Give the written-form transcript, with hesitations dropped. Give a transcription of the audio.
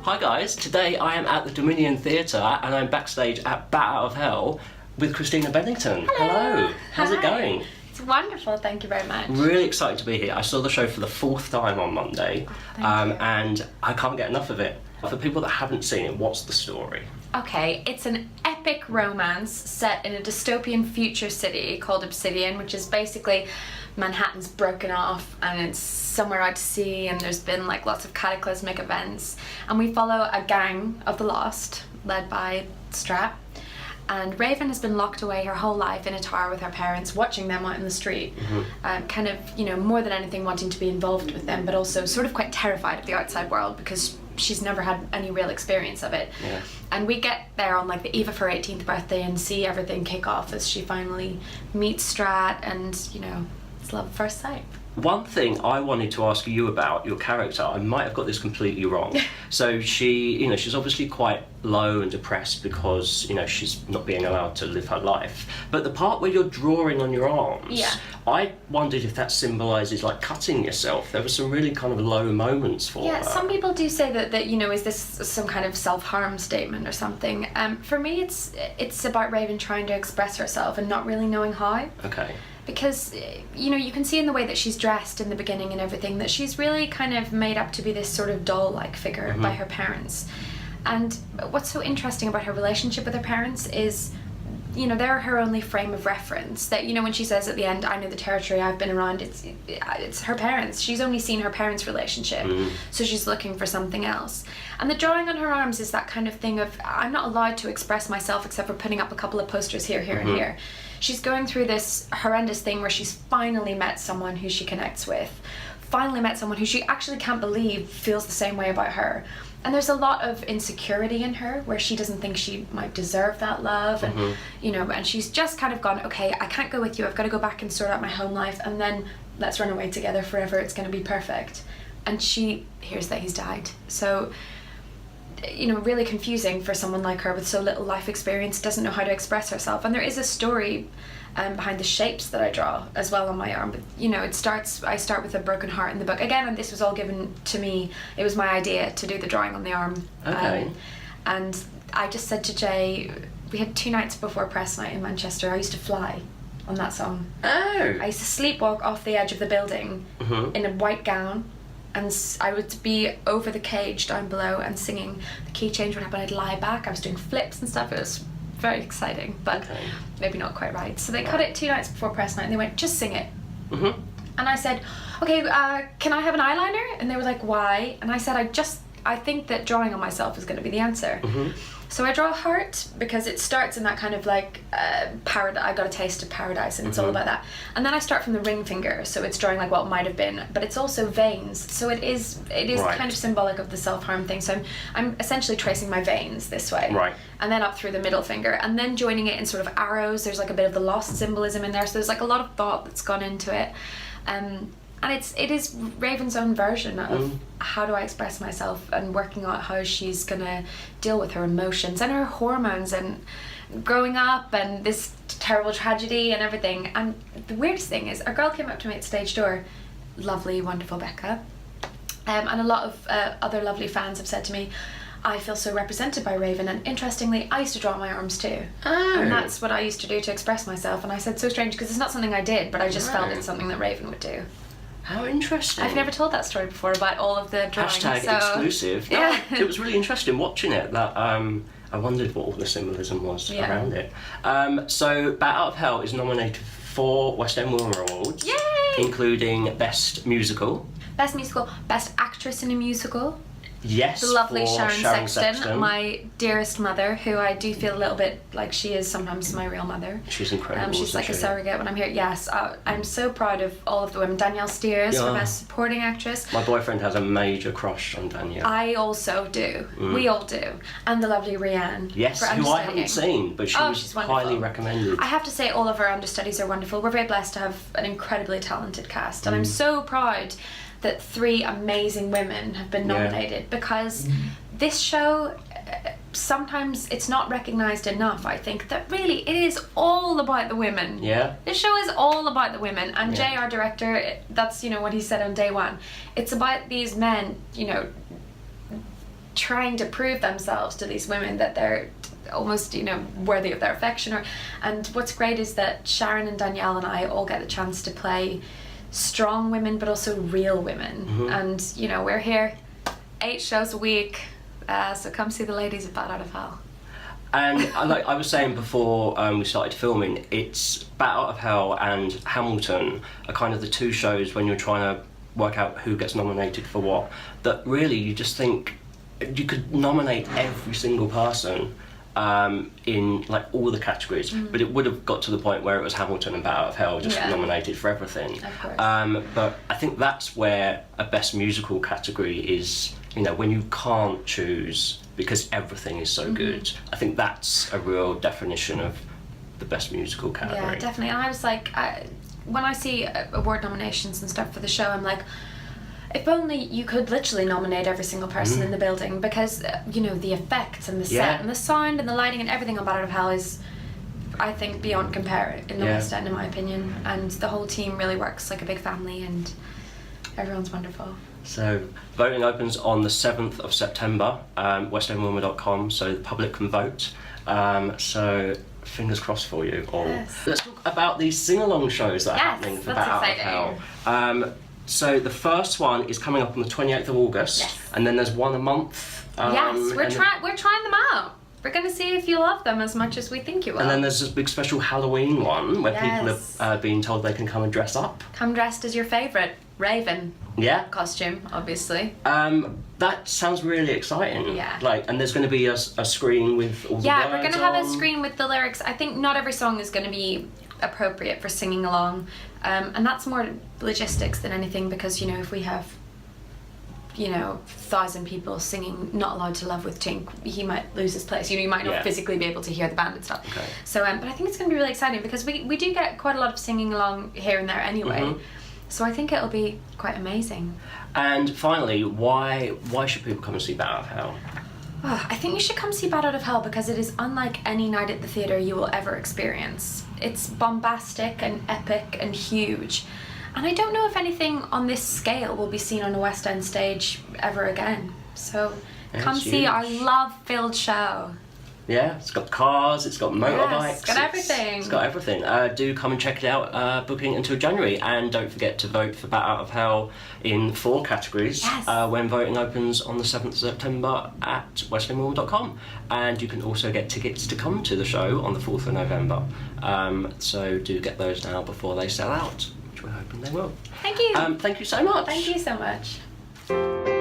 Hi guys, today I am at the Dominion Theatre and I'm backstage at Bat Out of Hell with Christina Bennington. Hello. How's it going? It's wonderful, thank you very much. Really excited to be here. I saw the show for the 4th time on Monday and I can't get enough of it. For people that haven't seen it, what's the story? Okay, it's an epic romance set in a dystopian future city called Obsidian, which is basically Manhattan's broken off and it's somewhere out to sea, and there's been like lots of cataclysmic events, and we follow a gang of the lost led by Strat, and Raven has been locked away her whole life in a tower with her parents, watching them out in the street, kind of, you know, more than anything wanting to be involved with them, but also sort of quite terrified of the outside world because she's never had any real experience of it. And we get there on like the eve of her 18th birthday and see everything kick off as she finally meets Strat, and you know, it's love at first sight. One thing I wanted to ask you about your character, I might have got this completely wrong. So she's obviously quite low and depressed because, she's not being allowed to live her life. But the part where you're drawing on your arms, I wondered if that symbolises like cutting yourself. There were some really kind of low moments for her. Yeah, some people do say that is this some kind of self-harm statement or something. For me, it's about Raven trying to express herself and not really knowing how. Okay. Because, you can see in the way that she's dressed in the beginning and everything that she's really kind of made up to be this sort of doll-like figure by her parents. And what's so interesting about her relationship with her parents is, they're her only frame of reference. That, when she says at the end, I know the territory I've been around, it's her parents. She's only seen her parents' relationship, so she's looking for something else. And the drawing on her arms is that kind of thing of, I'm not allowed to express myself except for putting up a couple of posters here, and here. She's going through this horrendous thing where she's finally met someone who she connects with, finally met someone who she actually can't believe feels the same way about her. And there's a lot of insecurity in her where she doesn't think she might deserve that love, and and she's just kind of gone, okay, I can't go with you, I've got to go back and sort out my home life, and then let's run away together forever, it's going to be perfect. And she hears that he's died. So, really confusing for someone like her with so little life experience, doesn't know how to express herself. And there is a story behind the shapes that I draw as well on my arm, but I start with a broken heart in the book again, and this was all given to me. It was my idea to do the drawing on the arm. And I just said to Jay, we had 2 nights before press night in Manchester, I used to fly on that song. I used to sleepwalk off the edge of the building in a white gown, and I would be over the cage down below and singing. The key change would happen, I'd lie back, I was doing flips and stuff. It was very exciting, but maybe not quite right. So they cut it 2 nights before press night and they went, just sing it. And I said, okay, can I have an eyeliner? And they were like, why? And I said, I think that drawing on myself is going to be the answer. So I draw a heart because it starts in that kind of like paradise. I got a taste of paradise, and it's all about that. And then I start from the ring finger, so it's drawing like what might have been, but it's also veins. So it is kind of symbolic of the self-harm thing. So I'm essentially tracing my veins this way, and then up through the middle finger, and then joining it in sort of arrows. There's like a bit of the lost symbolism in there. So there's like a lot of thought that's gone into it. And it is Raven's own version of how do I express myself, and working out how she's gonna deal with her emotions and her hormones and growing up and this terrible tragedy and everything. And the weirdest thing is, a girl came up to me at stage door, lovely, wonderful Becca, and a lot of other lovely fans have said to me, I feel so represented by Raven. And interestingly, I used to draw on my arms too. And that's what I used to do to express myself. And I said, so strange, because it's not something I did, but I just felt it's something that Raven would do. How interesting. I've never told that story before about all of the drawings. Hashtag exclusive. No, it was really interesting watching it. That I wondered what all the symbolism was around it. So Bat Out of Hell is nominated for West End Wilma Awards. Yay! Including Best Musical. Best Musical, Best Actress in a Musical. Yes, the lovely Sharon Sexton, Sexton, my dearest mother, who I do feel a little bit like she is sometimes my real mother. She's incredible. She's like a surrogate when I'm here. Yes, I'm so proud of all of the women. Danielle Steers for Best Supporting Actress. My boyfriend has a major crush on Danielle. I also do. We all do. And the lovely Rianne. Yes, for who I haven't seen, but she's highly recommended. I have to say all of our understudies are wonderful. We're very blessed to have an incredibly talented cast, and I'm so proud that 3 amazing women have been nominated, because this show, sometimes it's not recognised enough, I think, that really it is all about the women. This show is all about the women, and Jay, our director, that's what he said on day 1. It's about these men, trying to prove themselves to these women that they're almost, you know, worthy of their affection. And what's great is that Sharon and Danielle and I all get the chance to play strong women, but also real women. And, you know, we're here 8 shows a week, so come see the ladies of Bat Out of Hell. And like I was saying before we started filming, it's Bat Out of Hell and Hamilton are kind of the 2 shows when you're trying to work out who gets nominated for what, that really you just think you could nominate every single person in like all the categories, but it would have got to the point where it was Hamilton and Bat Out of Hell just nominated for everything. Of course. But I think that's where a best musical category is, you know, when you can't choose because everything is so good. I think that's a real definition of the best musical category. Yeah, definitely. And I was like, when I see award nominations and stuff for the show, I'm like, if only you could literally nominate every single person in the building, because you know, the effects and the set and the sound and the lighting and everything on Bat Out of Hell is, I think, beyond compare in the West End, in my opinion. And the whole team really works like a big family, and everyone's wonderful. So voting opens on the 7th of September, westendwilma.com, so the public can vote. So fingers crossed for you all. Yes. Let's talk about these sing-along shows that are happening for Bat Out of Hell. So the first one is coming up on the 28th of August, and then there's one a month. Yes, we're trying them out. We're going to see if you love them as much as we think you will. And then there's this big special Halloween one where people are being told they can come and dress up. Come dressed as your favourite Raven costume, obviously. That sounds really exciting. Yeah. Like, and there's going to be a screen with all the words Yeah, we're going to have on. a screen with the lyrics. I think not every song is going to be appropriate for singing along. And that's more logistics than anything, because, you know, if we have, you know, 1,000 people singing Not Allowed to Love with Tink, he might lose his place. You know, you might not physically be able to hear the band and stuff. Okay. So, but I think it's going to be really exciting, because we do get quite a lot of singing along here and there anyway. So I think it'll be quite amazing. And finally, why should people come and see Bat Out of Hell? Oh, I think you should come see Bat Out of Hell because it is unlike any night at the theatre you will ever experience. It's bombastic and epic and huge. And I don't know if anything on this scale will be seen on a West End stage ever again. So come see our love-filled show. Yeah, it's got cars, it's got motorbikes. Yes, it's got everything. It's got everything. Do come and check it out, booking until January. And don't forget to vote for Bat Out of Hell in 4 categories when voting opens on the 7th of September at westendwilma.com. And you can also get tickets to come to the show on the 4th of November. So do get those now before they sell out, which we're hoping they will. Thank you. Thank you so much. Thank you so much.